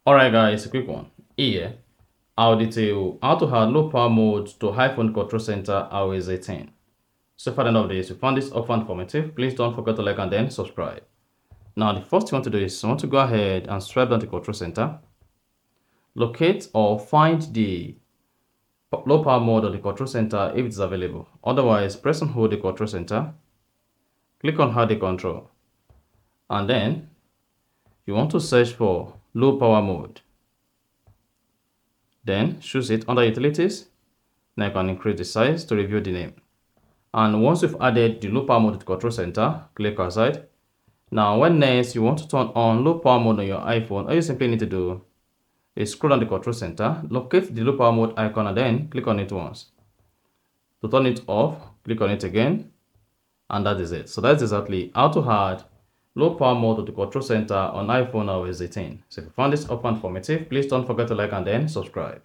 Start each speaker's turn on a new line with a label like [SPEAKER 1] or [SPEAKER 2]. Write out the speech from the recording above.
[SPEAKER 1] Alright guys, a quick one. Here, I'll detail how to add low power mode to iPhone control center iOS 18. So for the end of this, if you found this offer informative, please don't forget to like and then subscribe. Now the first thing you want to do is you want to go ahead and swipe down the control center. Locate or find the low power mode of the control center if it's available. Otherwise, press and hold the control center. Click on add the control. And then you want to search for low power mode. Then choose it under utilities. Now you can increase the size to review the name. And once you've added the low power mode to the control center, click outside. Now when next you want to turn on low power mode on your iPhone, all you simply need to do is scroll down the control center, locate the low power mode icon and then click on it once. To turn it off, click on it again, and that is it. So that's exactly how to add low power mode to the control center on iPhone iOS 18. So if you found this offer informative, please don't forget to like and then subscribe.